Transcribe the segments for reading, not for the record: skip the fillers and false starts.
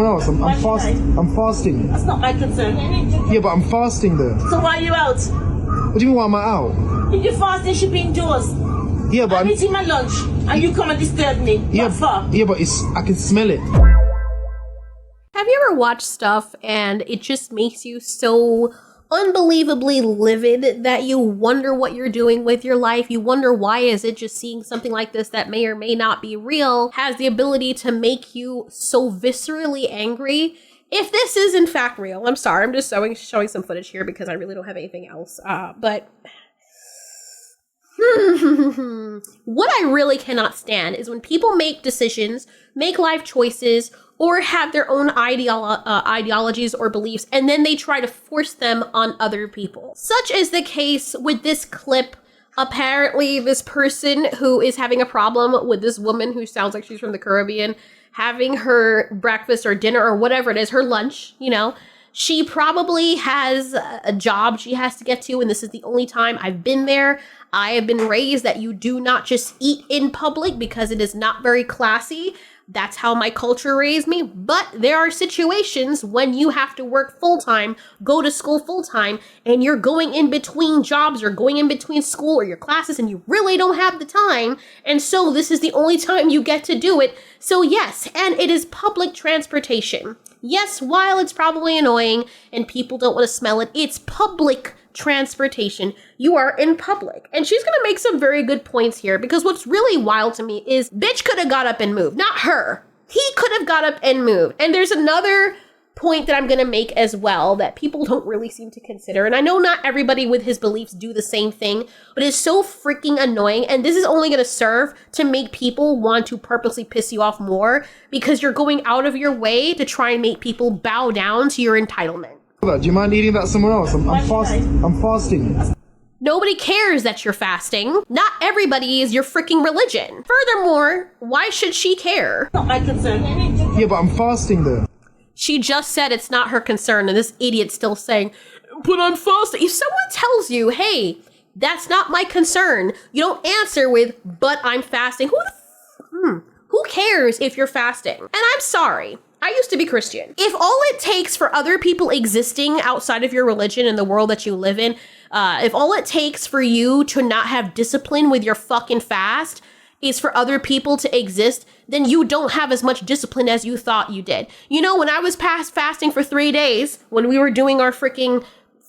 else. I'm fasting. That's not my concern. Yeah, but I'm fasting though. So why are you out? What do you mean why am I out? If you're fasting, you should be indoors. Yeah, but I'm eating my lunch and you come and disturb me. yeah, What for? yeah, but I can smell it. Have you ever watched stuff and it just makes you so unbelievably livid that you wonder what you're doing with your life? You wonder why is it just seeing something like this that may or may not be real has the ability to make you so viscerally angry. If this is in fact real, I'm sorry, I'm just showing some footage here because I really don't have anything else. But what I really cannot stand is when people make decisions, make life choices, or have their own ideologies or beliefs, and then they try to force them on other people. Such is the case with this clip. Apparently, this person who is having a problem with this woman who sounds like she's from the Caribbean, having her breakfast or dinner or whatever it is, her lunch, you know, she probably has a job she has to get to, and this is the only time I've been there. I have been raised that you do not just eat in public because it is not very classy. That's how my culture raised me. But there are situations when you have to work full-time, go to school full-time, and you're going in between jobs or going in between school or your classes and you really don't have the time. And so this is the only time you get to do it. So yes, and it is public transportation. Yes, while it's probably annoying and people don't want to smell it, it's public transportation. You are in public. And she's gonna make some very good points here because what's really wild to me is bitch could have got up and moved. Not her. He could have got up and moved. And there's another point that I'm gonna make as well that people don't really seem to consider. And I know not everybody with his beliefs do the same thing, but it's so freaking annoying. And this is only gonna serve to make people want to purposely piss you off more because you're going out of your way to try and make people bow down to your entitlement. Do you mind eating that somewhere else? I'm fasting. Nobody cares that you're fasting. Not everybody is your freaking religion. Furthermore, why should she care? Not my concern. Yeah, but I'm fasting though. She just said it's not her concern, and this idiot's still saying, but I'm fasting. If someone tells you, hey, that's not my concern, you don't answer with, but I'm fasting. Who cares if you're fasting? And I'm sorry. I used to be Christian. If all it takes for other people existing outside of your religion and the world that you live in, if all it takes for you to not have discipline with your fucking fast is for other people to exist, then you don't have as much discipline as you thought you did. You know, when I was fasting for 3 days, when we were doing our freaking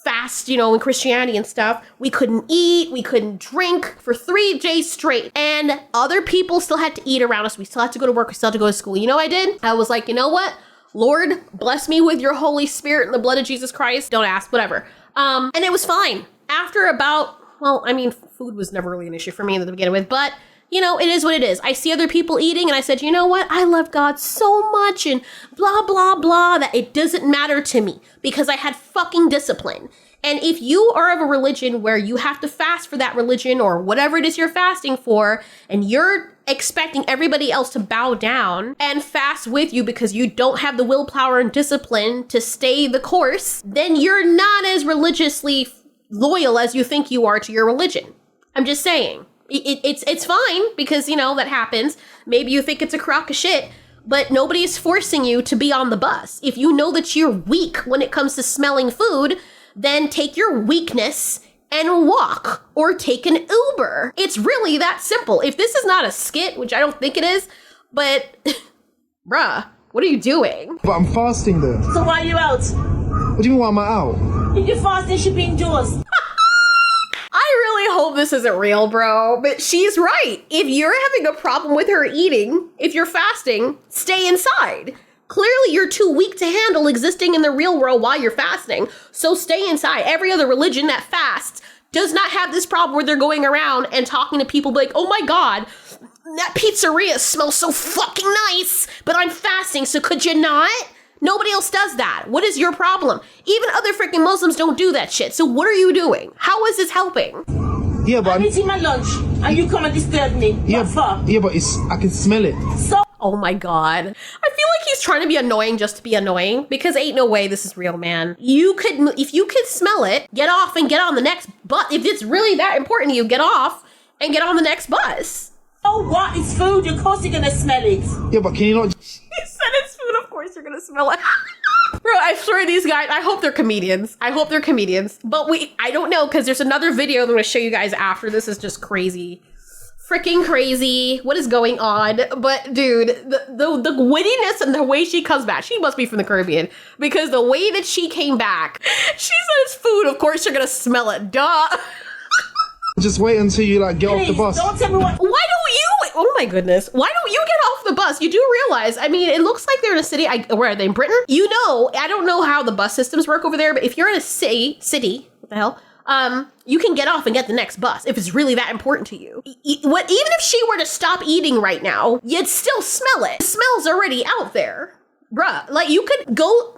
fast, you know, in Christianity and stuff, we couldn't eat, we couldn't drink for 3 days straight. And other people still had to eat around us. We still had to go to work. We still had to go to school. You know what I did? I was like, you know what? Lord, bless me with your Holy Spirit and the blood of Jesus Christ. Don't ask, whatever. And it was fine. After about, well, I mean, food was never really an issue for me in the beginning with, but you know, it is what it is. I see other people eating and I said, you know what? I love God so much and blah, blah, blah, that it doesn't matter to me because I had fucking discipline. And if you are of a religion where you have to fast for that religion or whatever it is you're fasting for, and you're expecting everybody else to bow down and fast with you because you don't have the willpower and discipline to stay the course, then you're not as religiously loyal as you think you are to your religion. I'm just saying. It's fine because, you know, that happens. Maybe you think it's a crock of shit, but nobody is forcing you to be on the bus. If you know that you're weak when it comes to smelling food, then take your weakness and walk or take an Uber. It's really that simple. If this is not a skit, which I don't think it is, but bruh, what are you doing? But I'm fasting though. So why are you out? What do you mean why am I out? If you're fasting, you should be indoors. I really hope this isn't real, bro, but she's right. If you're having a problem with her eating, if you're fasting, stay inside. Clearly, you're too weak to handle existing in the real world while you're fasting, so stay inside. Every other religion that fasts does not have this problem where they're going around and talking to people like, oh my God, that pizzeria smells so fucking nice, but I'm fasting, so could you not? Nobody else does that. What is your problem? Even other freaking Muslims don't do that shit. So what are you doing? How is this helping? Yeah, but I'm eating my lunch and you come and disturb me. Yeah, What for? yeah, but I can smell it. So Oh my God. I feel like he's trying to be annoying just to be annoying because ain't no way this is real, man. If you could smell it, get off and get on the next bus. If it's really that important to you, get off and get on the next bus. Oh, what? It's food. Of course you're gonna smell it. Yeah, but can you not? He said it's food, of course you're gonna smell it. Bro, I swear these guys, I hope they're comedians. But I don't know, because there's another video I'm gonna show you guys after. This is just crazy. Freaking crazy. What is going on? But dude, the wittiness and the way she comes back, she must be from the Caribbean, because the way that she came back, she said it's food, of course you're gonna smell it. Duh. Just wait until you like get off the bus. Don't tell me what. Why don't you? Oh my goodness. Why don't you get off the bus? You do realize, I mean, it looks like they're in a city. Where are they? In Britain? You know, I don't know how the bus systems work over there, but if you're in a city, what the hell? You can get off and get the next bus if it's really that important to you. Even if she were to stop eating right now, you'd still smell it. The smell's already out there. Bruh, like you could go,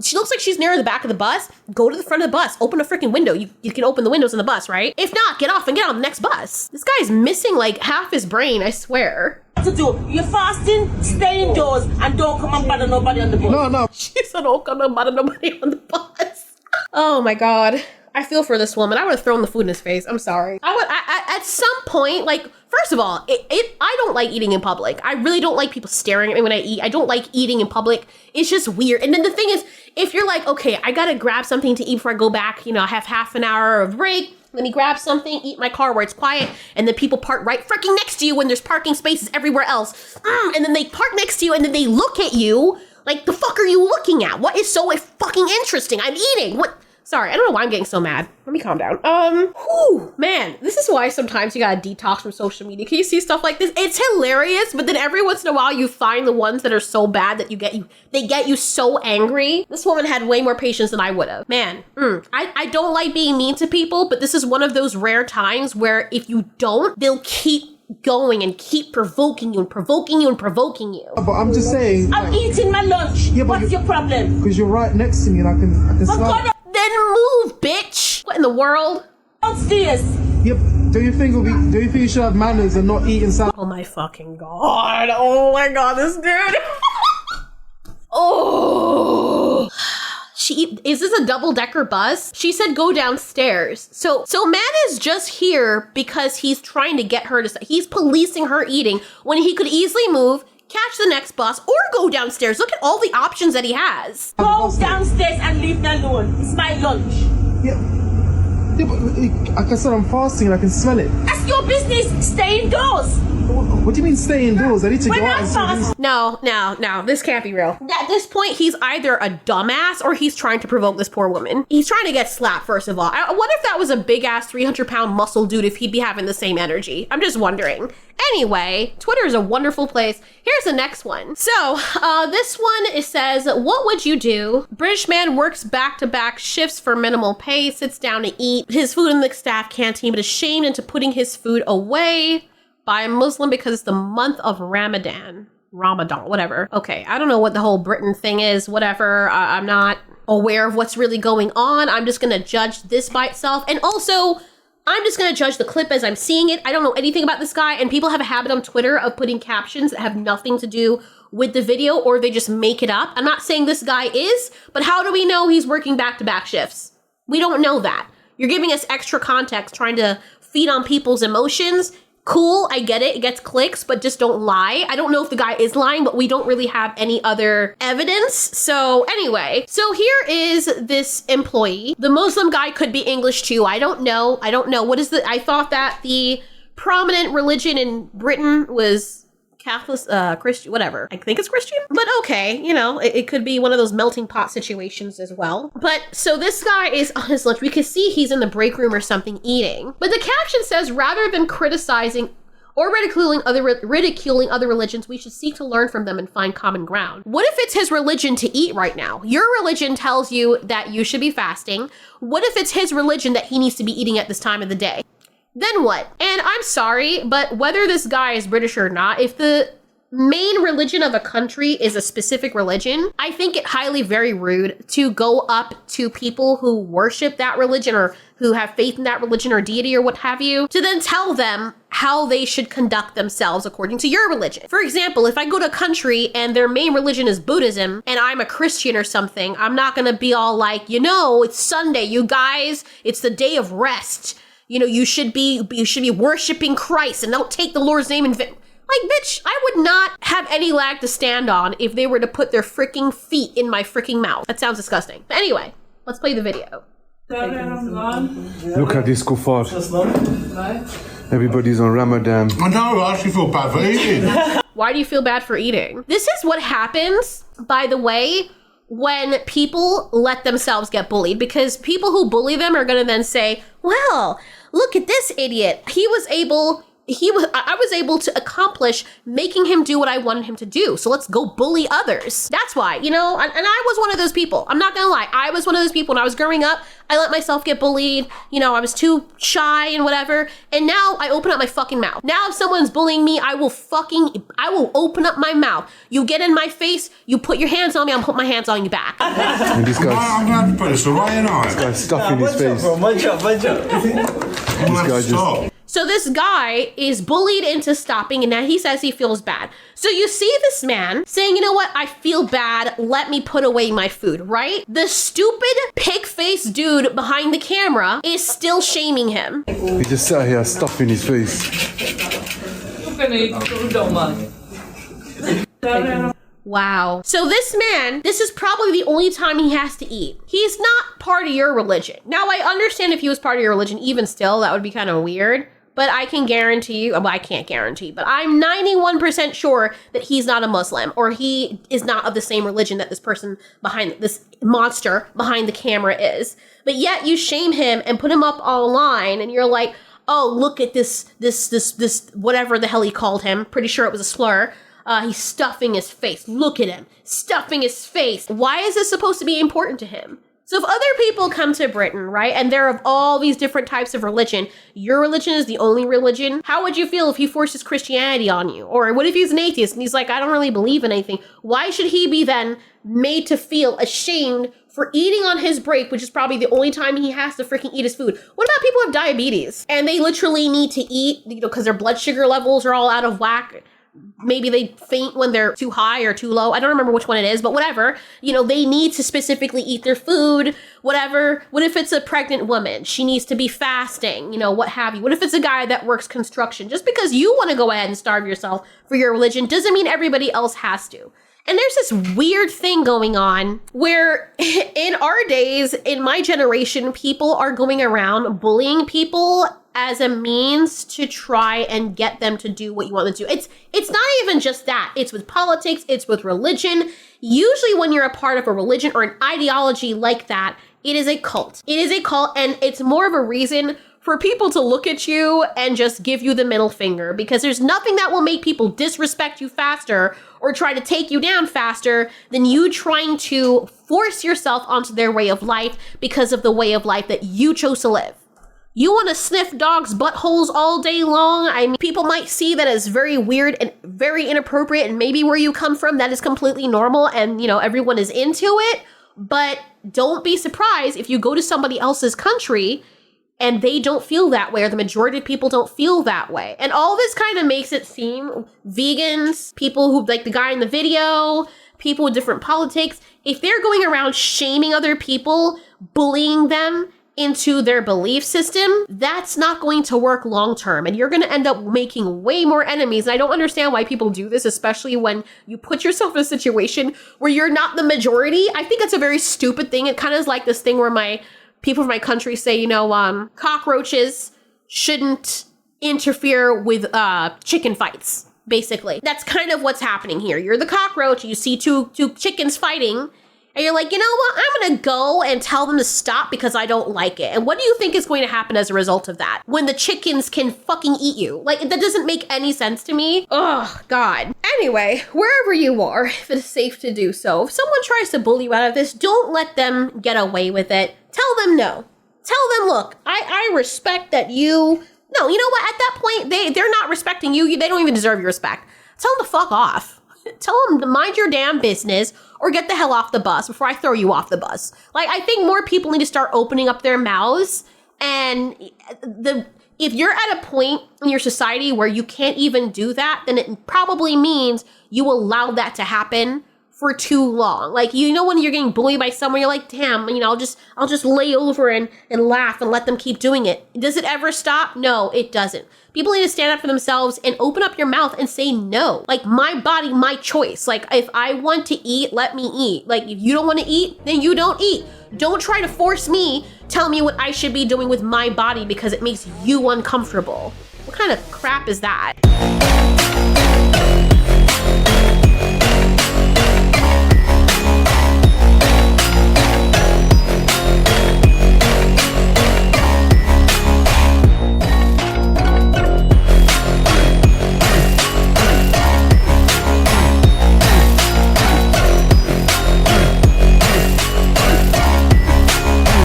she looks like she's near the back of the bus. Go to the front of the bus, open a freaking window. You can open the windows in the bus, right? If not, get off and get on the next bus. This guy's missing like half his brain, I swear. What to do? You're fasting, stay indoors, and don't come and bother nobody on the bus. No. She said, don't come and bother nobody on the bus. Oh my God. I feel for this woman. I would have thrown the food in his face. I'm sorry. I at some point, like, first of all, I don't like eating in public. I really don't like people staring at me when I eat. I don't like eating in public. It's just weird. And then the thing is, if you're like, okay, I gotta grab something to eat before I go back, you know, I have half an hour of break. Let me grab something, eat my car where it's quiet, and then people park right freaking next to you when there's parking spaces everywhere else. And then they park next to you and then they look at you like, the fuck are you looking at? What is so fucking interesting? I'm eating. What? Sorry, I don't know why I'm getting so mad. Let me calm down. Man, this is why sometimes you gotta detox from social media. Can you see stuff like this? It's hilarious, but then every once in a while you find the ones that are so bad that they get you so angry. This woman had way more patience than I would have. Man, I don't like being mean to people, but this is one of those rare times where if you don't, they'll keep going and keep provoking you and provoking you and provoking you. But I'm just saying. I'm eating my lunch. Yeah, What's your problem? Because you're right next to me and I can smell it. Then move, bitch. What in the world? Downstairs. Yep. Do you think you should have manners and not eat inside? Oh my fucking God. Oh my God, this dude. Oh. Is this a double-decker bus? She said go downstairs. So man is just here because he's trying to get her to, he's policing her eating when he could easily move, catch the next bus, or go downstairs. Look at all the options that he has. Go downstairs and leave me alone. It's my lunch. Yeah, but like I said, I'm fasting and I can smell it. That's your business. Stay indoors. What do you mean stay indoors? I need to go out and see this. No, this can't be real. At this point, he's either a dumbass or he's trying to provoke this poor woman. He's trying to get slapped, first of all. I wonder if that was a big-ass 300-pound muscle dude, if he'd be having the same energy. I'm just wondering. Anyway, Twitter is a wonderful place. Here's the next one. So, this one, it says, what would you do? British man works back-to-back shifts for minimal pay, sits down to eat his food in the staff canteen, but is shamed into putting his food away by a Muslim because it's the month of Ramadan, whatever. Okay, I don't know what the whole Britain thing is, whatever. I'm not aware of what's really going on. I'm just gonna judge this by itself. And also, I'm just gonna judge the clip as I'm seeing it. I don't know anything about this guy, and people have a habit on Twitter of putting captions that have nothing to do with the video, or they just make it up. I'm not saying this guy is, but how do we know he's working back-to-back shifts? We don't know that. You're giving us extra context, trying to feed on people's emotions. Cool, I get it. It gets clicks, but just don't lie. I don't know if the guy is lying, but we don't really have any other evidence. So anyway, so here is this employee. The Muslim guy could be English too. I don't know. What is I thought that the prominent religion in Britain was Catholic, Christian, whatever. I think it's Christian, but okay, you know, it could be one of those melting pot situations as well. But so this guy is on his lunch. We can see he's in the break room or something eating. But the caption says, rather than criticizing or ridiculing other religions, we should seek to learn from them and find common ground. What if it's his religion to eat right now? Your religion tells you that you should be fasting. What if it's his religion that he needs to be eating at this time of the day? Then what? And I'm sorry, but whether this guy is British or not, if the main religion of a country is a specific religion, I think it highly very rude to go up to people who worship that religion or who have faith in that religion or deity or what have you, to then tell them how they should conduct themselves according to your religion. For example, if I go to a country and their main religion is Buddhism and I'm a Christian or something, I'm not gonna be all like, you know, it's Sunday, you guys, it's the day of rest. you should be worshiping Christ and don't take the Lord's name in vain. Like, bitch, I would not have any leg to stand on if they were to put their freaking feet in my freaking mouth. That sounds disgusting. But anyway, let's play the video. Look at this kuffar. Everybody's on Ramadan. I know, I actually feel bad for eating. Why do you feel bad for eating? This is what happens, by the way, when people let themselves get bullied, because people who bully them are going to then say, well, look at this idiot. I was able to accomplish making him do what I wanted him to do. So let's go bully others. That's why, and I was one of those people. I'm not gonna lie. I was one of those people when I was growing up. I let myself get bullied. I was too shy and whatever. And now I open up my fucking mouth. Now if someone's bullying me, I will open up my mouth. You get in my face, you put your hands on me, I'll put my hands on you back. And this guy's, I'm gonna have to put this away, and this guy's stuffing his face. I'm gonna have to stop. So this guy is bullied into stopping, and now he says he feels bad. So you see this man saying, you know what, I feel bad, let me put away my food, right? The stupid pig-faced dude behind the camera is still shaming him. He just sat here stuffing his face. Wow. So this man, this is probably the only time he has to eat. He's not part of your religion. Now, I understand if he was part of your religion, even still, that would be kind of weird. But I can guarantee you, well, I can't guarantee, but I'm 91% sure that he's not a Muslim, or he is not of the same religion that this person behind, this monster behind the camera is. But yet you shame him and put him up online, and you're like, oh, look at this, whatever the hell he called him. Pretty sure it was a slur. He's stuffing his face. Look at him, stuffing his face. Why is this supposed to be important to him? So if other people come to Britain, right, and they're of all these different types of religion, your religion is the only religion, how would you feel if he forces Christianity on you? Or what if he's an atheist and he's like, I don't really believe in anything? Why should he be then made to feel ashamed for eating on his break, which is probably the only time he has to freaking eat his food? What about people who have diabetes and they literally need to eat, because their blood sugar levels are all out of whack? Maybe they faint when they're too high or too low. I don't remember which one it is, but whatever. They need to specifically eat their food, whatever. What if it's a pregnant woman? She needs to be fasting, what have you. What if it's a guy that works construction? Just because you want to go ahead and starve yourself for your religion doesn't mean everybody else has to. And there's this weird thing going on where in our days, in my generation, people are going around bullying people as a means to try and get them to do what you want them to do. It's not even just that. It's with politics, it's with religion. Usually when you're a part of a religion or an ideology like that, it is a cult. It is a cult, and it's more of a reason for people to look at you and just give you the middle finger, because there's nothing that will make people disrespect you faster or try to take you down faster than you trying to force yourself onto their way of life because of the way of life that you chose to live. You want to sniff dogs' buttholes all day long? I mean, people might see that as very weird and very inappropriate, and maybe where you come from, that is completely normal and, everyone is into it. But don't be surprised if you go to somebody else's country and they don't feel that way, or the majority of people don't feel that way. And all this kind of makes it seem vegans, people who, like the guy in the video, people with different politics, if they're going around shaming other people, bullying them into their belief system, that's not going to work long term. And you're going to end up making way more enemies. And I don't understand why people do this, especially when you put yourself in a situation where you're not the majority. I think it's a very stupid thing. It kind of is like this thing where people from my country say, cockroaches shouldn't interfere with chicken fights, basically. That's kind of what's happening here. You're the cockroach, you see two chickens fighting, and you're like, you know what? I'm going to go and tell them to stop because I don't like it. And what do you think is going to happen as a result of that? When the chickens can fucking eat you? Like, that doesn't make any sense to me. Oh, God. Anyway, wherever you are, if it's safe to do so, if someone tries to bully you out of this, don't let them get away with it. Tell them no. Tell them, look, I respect that you... No, you know what? At that point, they're not respecting you. They don't even deserve your respect. Tell them to fuck off. Tell them to mind your damn business or get the hell off the bus before I throw you off the bus. Like, I think more people need to start opening up their mouths. And if you're at a point in your society where you can't even do that, then it probably means you allow that to happen for too long. Like, you know, when you're getting bullied by someone, you're like, damn, you know, I'll just lay over and laugh and let them keep doing it. Does it ever stop? No, it doesn't. People need to stand up for themselves and open up your mouth and say no. Like, my body, my choice. Like, if I want to eat, let me eat. Like, if you don't want to eat, then you don't eat. Don't try to force me, tell me what I should be doing with my body because it makes you uncomfortable. What kind of crap is that?